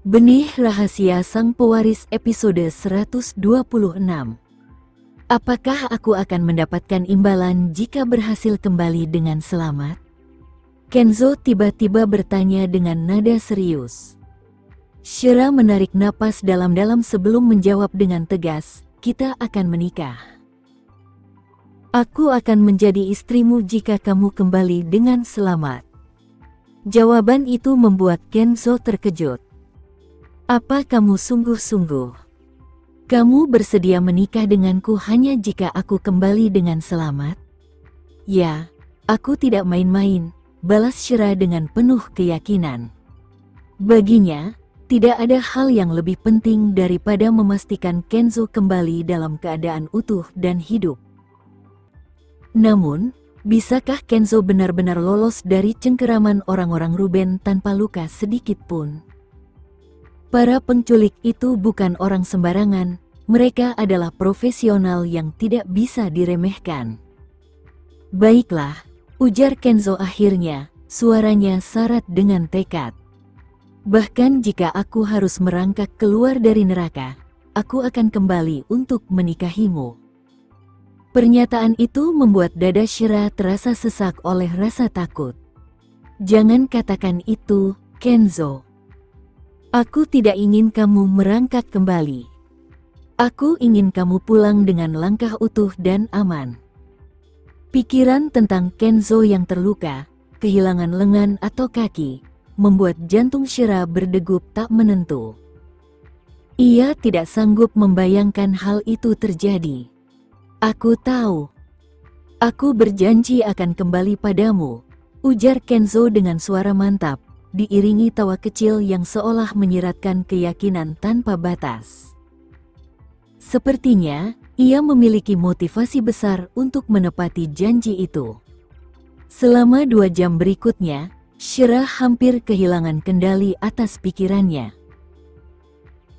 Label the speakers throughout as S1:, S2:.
S1: Benih Rahasia Sang Pewaris episode 126. Apakah aku akan mendapatkan imbalan jika berhasil kembali dengan selamat? Kenzo tiba-tiba bertanya dengan nada serius. Shira menarik napas dalam-dalam sebelum menjawab dengan tegas, "Kita akan menikah. Aku akan menjadi istrimu jika kamu kembali dengan selamat." Jawaban itu membuat Kenzo terkejut. "Apa kamu sungguh-sungguh? Kamu bersedia menikah denganku hanya jika aku kembali dengan selamat?" "Ya, aku tidak main-main," balas Shira dengan penuh keyakinan. Baginya, tidak ada hal yang lebih penting daripada memastikan Kenzo kembali dalam keadaan utuh dan hidup. Namun, bisakah Kenzo benar-benar lolos dari cengkeraman orang-orang Ruben tanpa luka sedikit pun? Para penculik itu bukan orang sembarangan, mereka adalah profesional yang tidak bisa diremehkan. "Baiklah," ujar Kenzo akhirnya, suaranya syarat dengan tekad. "Bahkan jika aku harus merangkak keluar dari neraka, aku akan kembali untuk menikahimu." Pernyataan itu membuat dada Shira terasa sesak oleh rasa takut. "Jangan katakan itu, Kenzo. Aku tidak ingin kamu merangkak kembali. Aku ingin kamu pulang dengan langkah utuh dan aman." Pikiran tentang Kenzo yang terluka, kehilangan lengan atau kaki, membuat jantung Shira berdegup tak menentu. Ia tidak sanggup membayangkan hal itu terjadi. "Aku tahu. Aku berjanji akan kembali padamu," ujar Kenzo dengan suara mantap, diiringi tawa kecil yang seolah menyiratkan keyakinan tanpa batas. Sepertinya, ia memiliki motivasi besar untuk menepati janji itu. Selama 2 jam berikutnya, Shira hampir kehilangan kendali atas pikirannya.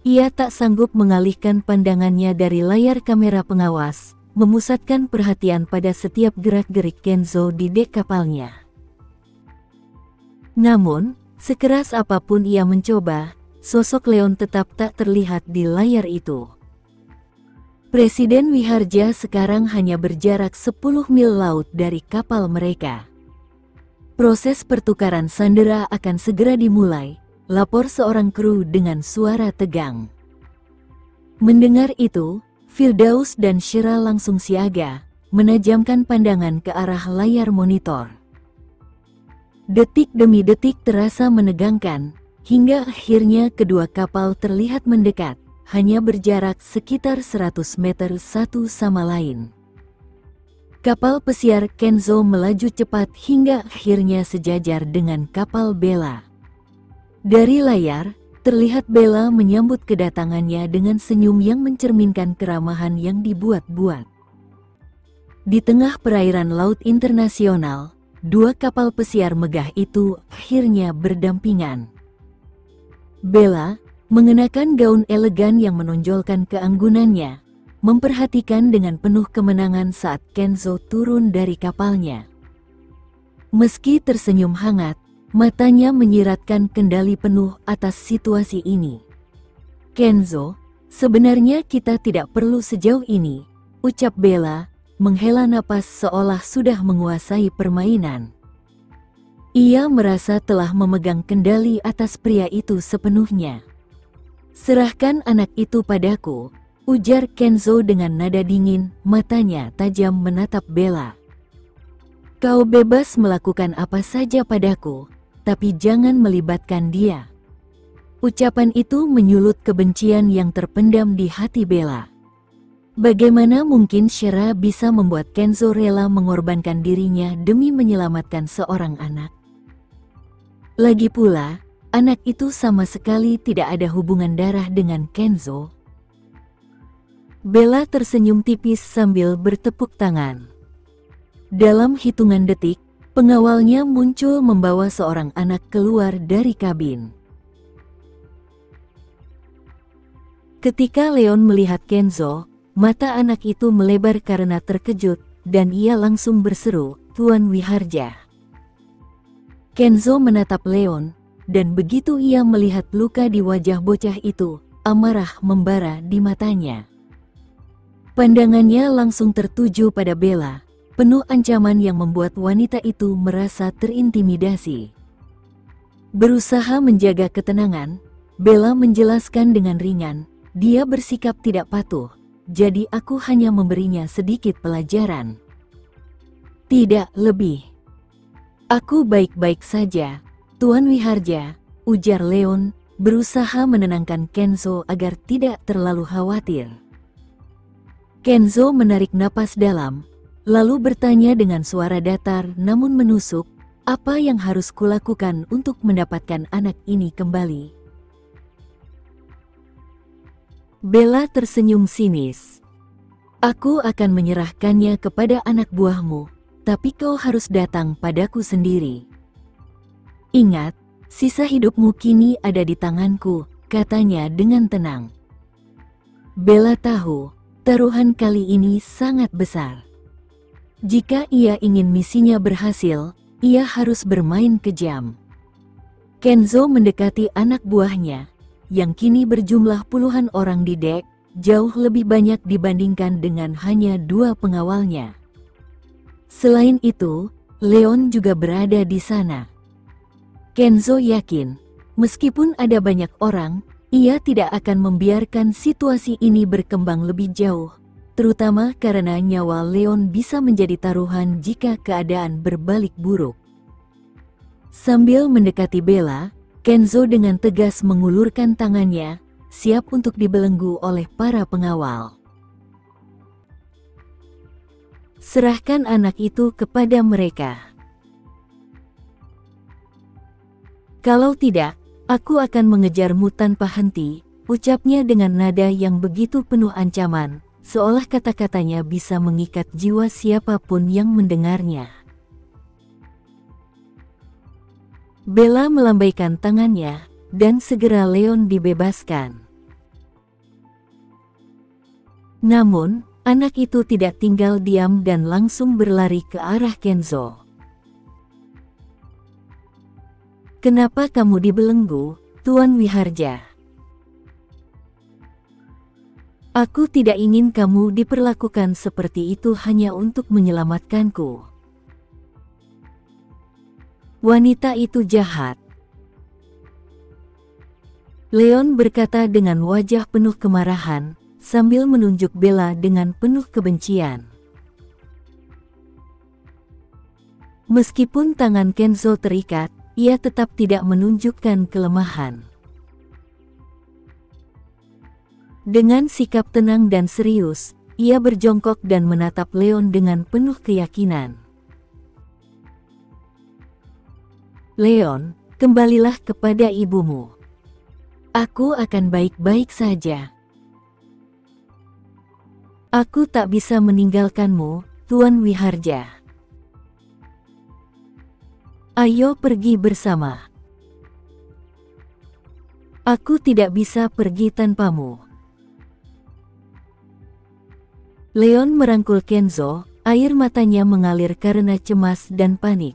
S1: Ia tak sanggup mengalihkan pandangannya dari layar kamera pengawas, memusatkan perhatian pada setiap gerak-gerik Kenzo di dek kapalnya. Namun, sekeras apapun ia mencoba, sosok Leon tetap tak terlihat di layar itu. Presiden Wiharja sekarang hanya berjarak 10 mil laut dari kapal mereka. "Proses pertukaran sandera akan segera dimulai," lapor seorang kru dengan suara tegang. Mendengar itu, Firdaus dan Shira langsung siaga, menajamkan pandangan ke arah layar monitor. Detik demi detik terasa menegangkan, hingga akhirnya kedua kapal terlihat mendekat, hanya berjarak sekitar 100 meter satu sama lain. Kapal pesiar Kenzo melaju cepat hingga akhirnya sejajar dengan kapal Bella. Dari layar, terlihat Bella menyambut kedatangannya dengan senyum yang mencerminkan keramahan yang dibuat-buat. Di tengah perairan laut internasional, 2 kapal pesiar megah itu akhirnya berdampingan. Bella, mengenakan gaun elegan yang menonjolkan keanggunannya, memperhatikan dengan penuh kemenangan saat Kenzo turun dari kapalnya. Meski tersenyum hangat, matanya menyiratkan kendali penuh atas situasi ini. "Kenzo, sebenarnya kita tidak perlu sejauh ini," ucap Bella, menghela napas seolah sudah menguasai permainan. Ia merasa telah memegang kendali atas pria itu sepenuhnya. "Serahkan anak itu padaku," ujar Kenzo dengan nada dingin, matanya tajam menatap Bella. "Kau bebas melakukan apa saja padaku, tapi jangan melibatkan dia." Ucapan itu menyulut kebencian yang terpendam di hati Bella. Bagaimana mungkin Shira bisa membuat Kenzo rela mengorbankan dirinya demi menyelamatkan seorang anak? Lagi pula, anak itu sama sekali tidak ada hubungan darah dengan Kenzo. Bella tersenyum tipis sambil bertepuk tangan. Dalam hitungan detik, pengawalnya muncul membawa seorang anak keluar dari kabin. Ketika Leon melihat Kenzo, mata anak itu melebar karena terkejut, dan ia langsung berseru, "Tuan Wiharja." Kenzo menatap Leon, dan begitu ia melihat luka di wajah bocah itu, amarah membara di matanya. Pandangannya langsung tertuju pada Bella, penuh ancaman yang membuat wanita itu merasa terintimidasi. Berusaha menjaga ketenangan, Bella menjelaskan dengan ringan, dia bersikap tidak patuh, jadi aku hanya memberinya sedikit pelajaran. Tidak lebih. Aku baik-baik saja, Tuan Wiharja, ujar Leon, berusaha menenangkan Kenzo agar tidak terlalu khawatir. Kenzo menarik napas dalam, lalu bertanya dengan suara datar namun menusuk, apa yang harus kulakukan untuk mendapatkan anak ini kembali? Bella tersenyum sinis. Aku akan menyerahkannya kepada anak buahmu, tapi kau harus datang padaku sendiri. Ingat, sisa hidupmu kini ada di tanganku, katanya dengan tenang. Bella tahu, taruhan kali ini sangat besar. Jika ia ingin misinya berhasil, ia harus bermain kejam. Kenzo mendekati anak buahnya, yang kini berjumlah puluhan orang di dek, jauh lebih banyak dibandingkan dengan hanya 2 pengawalnya. Selain itu, Leon juga berada di sana. Kenzo yakin, meskipun ada banyak orang, ia tidak akan membiarkan situasi ini berkembang lebih jauh, terutama karena nyawa Leon bisa menjadi taruhan jika keadaan berbalik buruk. Sambil mendekati Bella, Kenzo dengan tegas mengulurkan tangannya, siap untuk dibelenggu oleh para pengawal. Serahkan anak itu kepada mereka. Kalau tidak, aku akan mengejarmu tanpa henti, ucapnya dengan nada yang begitu penuh ancaman, seolah kata-katanya bisa mengikat jiwa siapapun yang mendengarnya. Bella melambaikan tangannya, dan segera Leon dibebaskan. Namun, anak itu tidak tinggal diam dan langsung berlari ke arah Kenzo. Kenapa kamu dibelenggu, Tuan Wiharja? Aku tidak ingin kamu diperlakukan seperti itu hanya untuk menyelamatkanku. Wanita itu jahat. Leon berkata dengan wajah penuh kemarahan, sambil menunjuk Bella dengan penuh kebencian. Meskipun tangan Kenzo terikat, ia tetap tidak menunjukkan kelemahan. Dengan sikap tenang dan serius, ia berjongkok dan menatap Leon dengan penuh keyakinan. Leon, kembalilah kepada ibumu. Aku akan baik-baik saja. Aku tak bisa meninggalkanmu, Tuan Wiharja. Ayo pergi bersama. Aku tidak bisa pergi tanpamu. Leon merangkul Kenzo, air matanya mengalir karena cemas dan panik.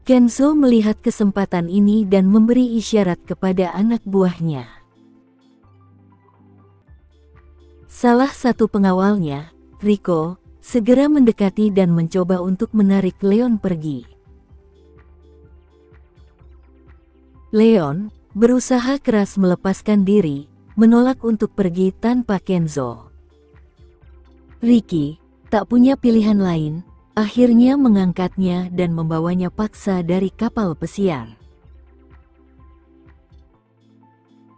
S1: Kenzo melihat kesempatan ini dan memberi isyarat kepada anak buahnya. Salah satu pengawalnya, Rico, segera mendekati dan mencoba untuk menarik Leon pergi. Leon berusaha keras melepaskan diri, menolak untuk pergi tanpa Kenzo. Ricky tak punya pilihan lain, akhirnya mengangkatnya dan membawanya paksa dari kapal pesiar.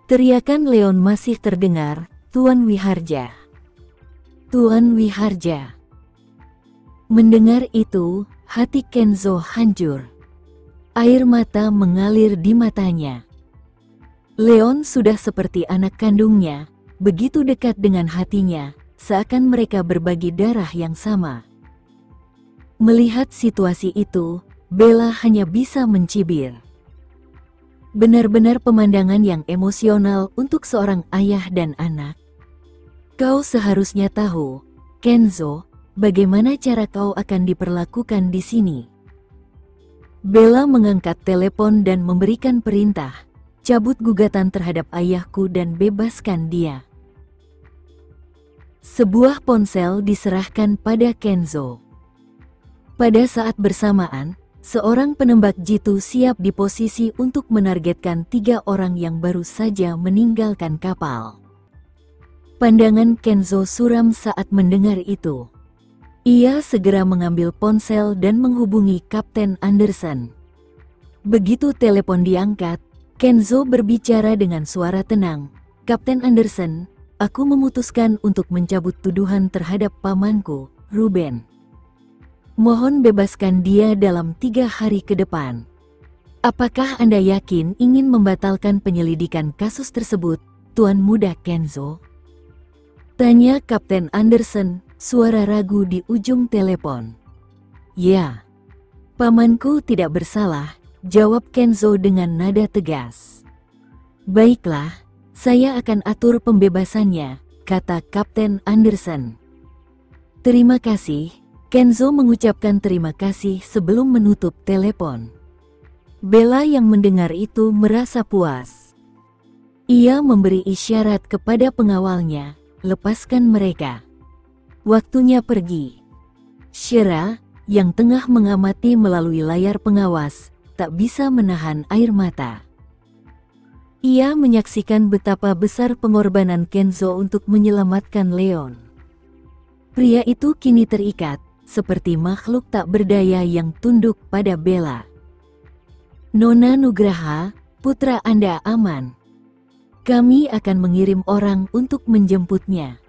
S1: Teriakan Leon masih terdengar, Tuan Wiharja. Tuan Wiharja. Mendengar itu, hati Kenzo hancur. Air mata mengalir di matanya. Leon sudah seperti anak kandungnya, begitu dekat dengan hatinya, seakan mereka berbagi darah yang sama. Melihat situasi itu, Bella hanya bisa mencibir. Benar-benar pemandangan yang emosional untuk seorang ayah dan anak. Kau seharusnya tahu, Kenzo, bagaimana cara kau akan diperlakukan di sini. Bella mengangkat telepon dan memberikan perintah, cabut gugatan terhadap ayahku dan bebaskan dia. Sebuah ponsel diserahkan pada Kenzo. Pada saat bersamaan, seorang penembak jitu siap di posisi untuk menargetkan 3 orang yang baru saja meninggalkan kapal. Pandangan Kenzo suram saat mendengar itu. Ia segera mengambil ponsel dan menghubungi Kapten Anderson. Begitu telepon diangkat, Kenzo berbicara dengan suara tenang. "Kapten Anderson, aku memutuskan untuk mencabut tuduhan terhadap pamanku, Ruben. Mohon bebaskan dia dalam 3 hari ke depan. Apakah Anda yakin ingin membatalkan penyelidikan kasus tersebut, Tuan Muda Kenzo?" Tanya Kapten Anderson, suara ragu di ujung telepon. "Ya, pamanku tidak bersalah," jawab Kenzo dengan nada tegas. "Baiklah, saya akan atur pembebasannya," kata Kapten Anderson. "Terima kasih." Kenzo mengucapkan terima kasih sebelum menutup telepon. Bella yang mendengar itu merasa puas. Ia memberi isyarat kepada pengawalnya, "Lepaskan mereka. Waktunya pergi." Shira, yang tengah mengamati melalui layar pengawas, tak bisa menahan air mata. Ia menyaksikan betapa besar pengorbanan Kenzo untuk menyelamatkan Leon. Pria itu kini terikat, seperti makhluk tak berdaya yang tunduk pada Bella. "Nona Nugraha, putra Anda aman. Kami akan mengirim orang untuk menjemputnya.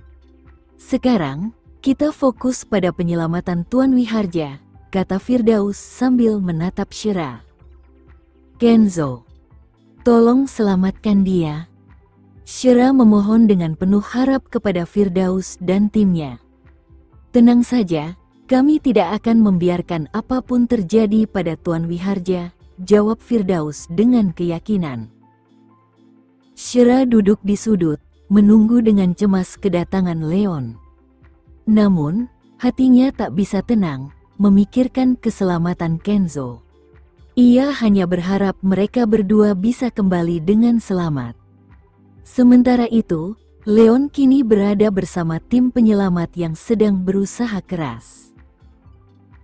S1: Sekarang, kita fokus pada penyelamatan Tuan Wiharja," kata Firdaus sambil menatap Shira. "Kenzo, tolong selamatkan dia." Shira memohon dengan penuh harap kepada Firdaus dan timnya. "Tenang saja, kami tidak akan membiarkan apapun terjadi pada Tuan Wiharja," jawab Firdaus dengan keyakinan. Shira duduk di sudut, menunggu dengan cemas kedatangan Leon. Namun, hatinya tak bisa tenang, memikirkan keselamatan Kenzo. Ia hanya berharap mereka berdua bisa kembali dengan selamat. Sementara itu, Leon kini berada bersama tim penyelamat yang sedang berusaha keras.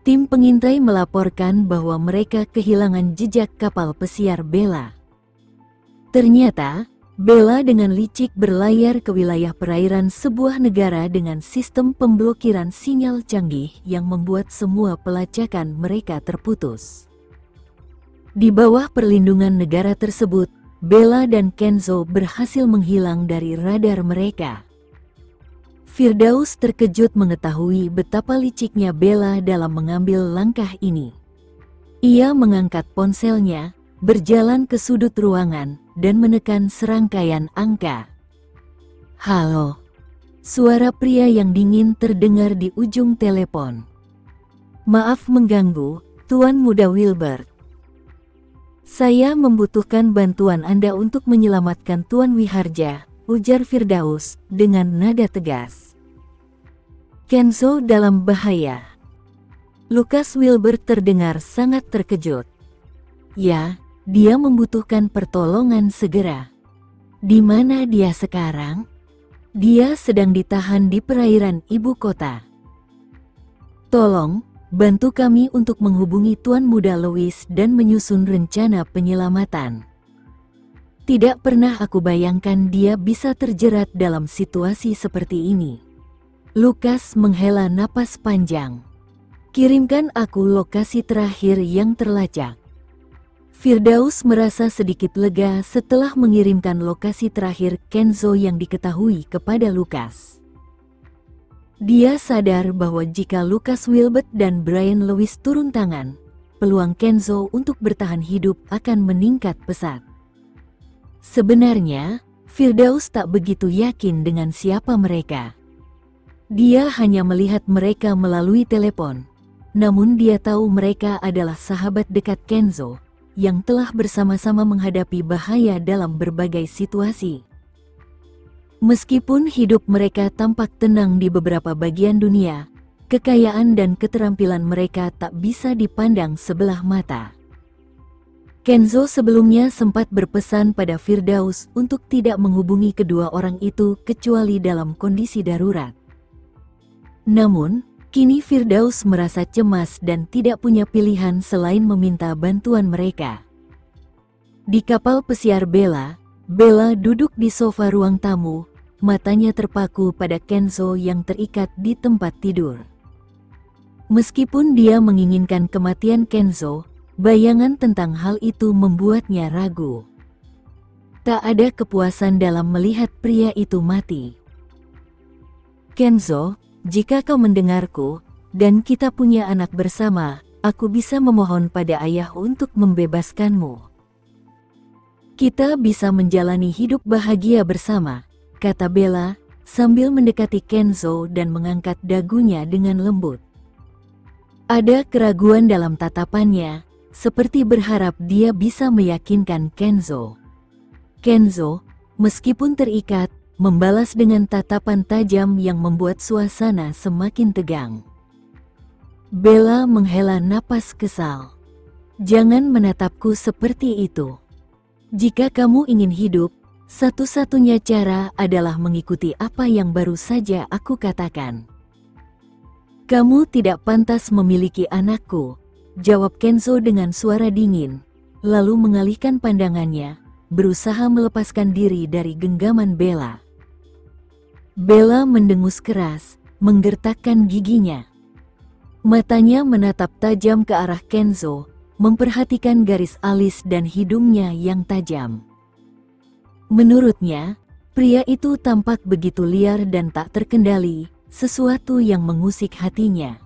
S1: Tim pengintai melaporkan bahwa mereka kehilangan jejak kapal pesiar Bella. Ternyata, Bella dengan licik berlayar ke wilayah perairan sebuah negara dengan sistem pemblokiran sinyal canggih yang membuat semua pelacakan mereka terputus. Di bawah perlindungan negara tersebut, Bella dan Kenzo berhasil menghilang dari radar mereka. Firdaus terkejut mengetahui betapa liciknya Bella dalam mengambil langkah ini. Ia mengangkat ponselnya, berjalan ke sudut ruangan, dan menekan serangkaian angka. "Halo." Suara pria yang dingin terdengar di ujung telepon. "Maaf mengganggu, Tuan Muda Wilbert. Saya membutuhkan bantuan Anda untuk menyelamatkan Tuan Wiharja," ujar Firdaus dengan nada tegas. "Kenzo dalam bahaya." Lukas Wilbert terdengar sangat terkejut. "Ya, dia membutuhkan pertolongan segera." "Di mana dia sekarang?" "Dia sedang ditahan di perairan ibu kota." "Tolong, bantu kami untuk menghubungi Tuan Muda Louis dan menyusun rencana penyelamatan. Tidak pernah aku bayangkan dia bisa terjerat dalam situasi seperti ini." Lukas menghela napas panjang. "Kirimkan aku lokasi terakhir yang terlacak." Firdaus merasa sedikit lega setelah mengirimkan lokasi terakhir Kenzo yang diketahui kepada Lukas. Dia sadar bahwa jika Lukas Wilbert dan Brian Lewis turun tangan, peluang Kenzo untuk bertahan hidup akan meningkat pesat. Sebenarnya, Firdaus tak begitu yakin dengan siapa mereka. Dia hanya melihat mereka melalui telepon, namun dia tahu mereka adalah sahabat dekat Kenzo yang telah bersama-sama menghadapi bahaya dalam berbagai situasi. Meskipun hidup mereka tampak tenang di beberapa bagian dunia, kekayaan dan keterampilan mereka tak bisa dipandang sebelah mata. Kenzo sebelumnya sempat berpesan pada Firdaus untuk tidak menghubungi kedua orang itu kecuali dalam kondisi darurat. Namun, kini Firdaus merasa cemas dan tidak punya pilihan selain meminta bantuan mereka. Di kapal pesiar Bella duduk di sofa ruang tamu, matanya terpaku pada Kenzo yang terikat di tempat tidur. Meskipun dia menginginkan kematian Kenzo, bayangan tentang hal itu membuatnya ragu. Tak ada kepuasan dalam melihat pria itu mati. Kenzo, jika kau mendengarku, dan kita punya anak bersama, aku bisa memohon pada ayah untuk membebaskanmu. Kita bisa menjalani hidup bahagia bersama, kata Bella, sambil mendekati Kenzo dan mengangkat dagunya dengan lembut. Ada keraguan dalam tatapannya, seperti berharap dia bisa meyakinkan Kenzo. Kenzo, meskipun terikat, membalas dengan tatapan tajam yang membuat suasana semakin tegang. Bella menghela napas kesal. Jangan menatapku seperti itu. Jika kamu ingin hidup, satu-satunya cara adalah mengikuti apa yang baru saja aku katakan. Kamu tidak pantas memiliki anakku, jawab Kenzo dengan suara dingin, lalu mengalihkan pandangannya, berusaha melepaskan diri dari genggaman Bella. Bella mendengus keras, menggertakkan giginya. Matanya menatap tajam ke arah Kenzo, memperhatikan garis alis dan hidungnya yang tajam. Menurutnya, pria itu tampak begitu liar dan tak terkendali, sesuatu yang mengusik hatinya.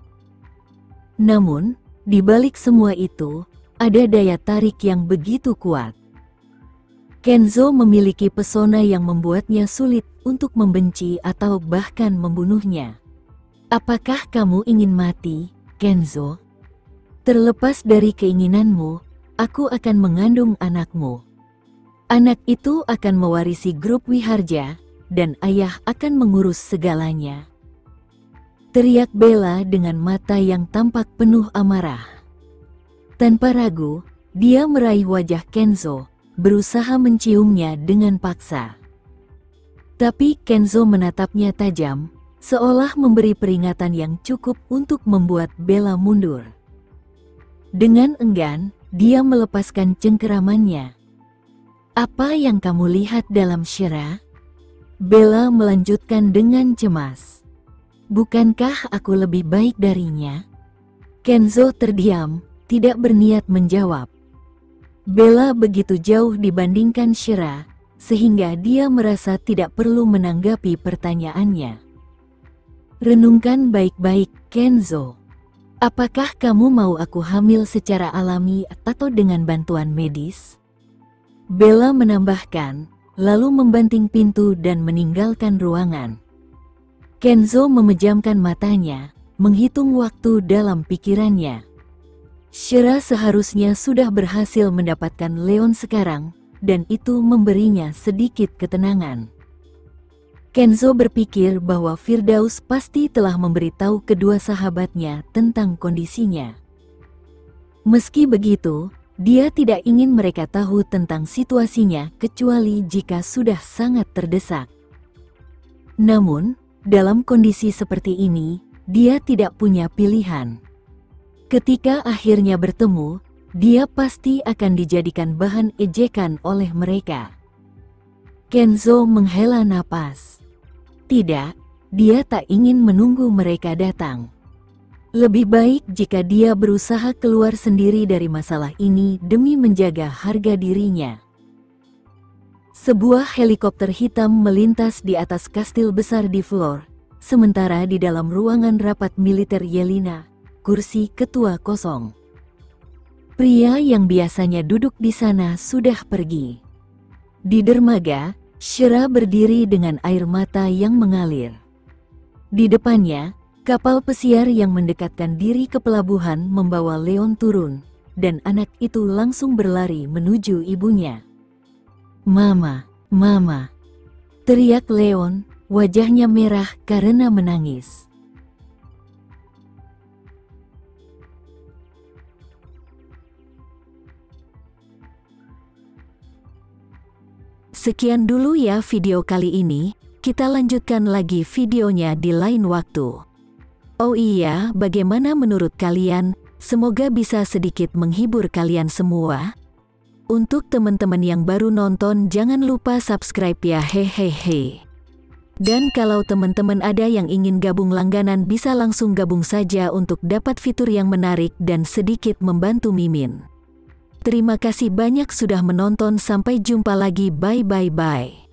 S1: Namun, di balik semua itu, ada daya tarik yang begitu kuat. Kenzo memiliki pesona yang membuatnya sulit untuk membenci atau bahkan membunuhnya. Apakah kamu ingin mati, Kenzo? Terlepas dari keinginanmu, aku akan mengandung anakmu. Anak itu akan mewarisi grup Wiharja, dan ayah akan mengurus segalanya. Teriak Bella dengan mata yang tampak penuh amarah. Tanpa ragu, dia meraih wajah Kenzo, berusaha menciumnya dengan paksa. Tapi Kenzo menatapnya tajam, seolah memberi peringatan yang cukup untuk membuat Bella mundur. Dengan enggan, dia melepaskan cengkeramannya. Apa yang kamu lihat dalam Shira? Bella melanjutkan dengan cemas. Bukankah aku lebih baik darinya? Kenzo terdiam, tidak berniat menjawab. Bella begitu jauh dibandingkan Shira, sehingga dia merasa tidak perlu menanggapi pertanyaannya. Renungkan baik-baik, Kenzo. Apakah kamu mau aku hamil secara alami atau dengan bantuan medis? Bella menambahkan, lalu membanting pintu dan meninggalkan ruangan. Kenzo memejamkan matanya, menghitung waktu dalam pikirannya. Shira seharusnya sudah berhasil mendapatkan Leon sekarang, dan itu memberinya sedikit ketenangan. Kenzo berpikir bahwa Firdaus pasti telah memberitahu kedua sahabatnya tentang kondisinya. Meski begitu, dia tidak ingin mereka tahu tentang situasinya kecuali jika sudah sangat terdesak. Namun, dalam kondisi seperti ini, dia tidak punya pilihan. Ketika akhirnya bertemu, dia pasti akan dijadikan bahan ejekan oleh mereka. Kenzo menghela napas. Tidak, dia tak ingin menunggu mereka datang. Lebih baik jika dia berusaha keluar sendiri dari masalah ini demi menjaga harga dirinya. Sebuah helikopter hitam melintas di atas kastil besar di Vlor, sementara di dalam ruangan rapat militer Yelena, kursi ketua kosong. Pria yang biasanya duduk di sana sudah pergi. Di dermaga, Shira berdiri dengan air mata yang mengalir. Di depannya, kapal pesiar yang mendekatkan diri ke pelabuhan membawa Leon turun, dan anak itu langsung berlari menuju ibunya. "Mama, Mama!" teriak Leon, wajahnya merah karena menangis. Sekian dulu ya video kali ini, kita lanjutkan lagi videonya di lain waktu. Oh iya, bagaimana menurut kalian? Semoga bisa sedikit menghibur kalian semua. Untuk teman-teman yang baru nonton jangan lupa subscribe ya hehehe. Dan kalau teman-teman ada yang ingin gabung langganan bisa langsung gabung saja untuk dapat fitur yang menarik dan sedikit membantu Mimin. Terima kasih banyak sudah menonton, sampai jumpa lagi, bye bye bye.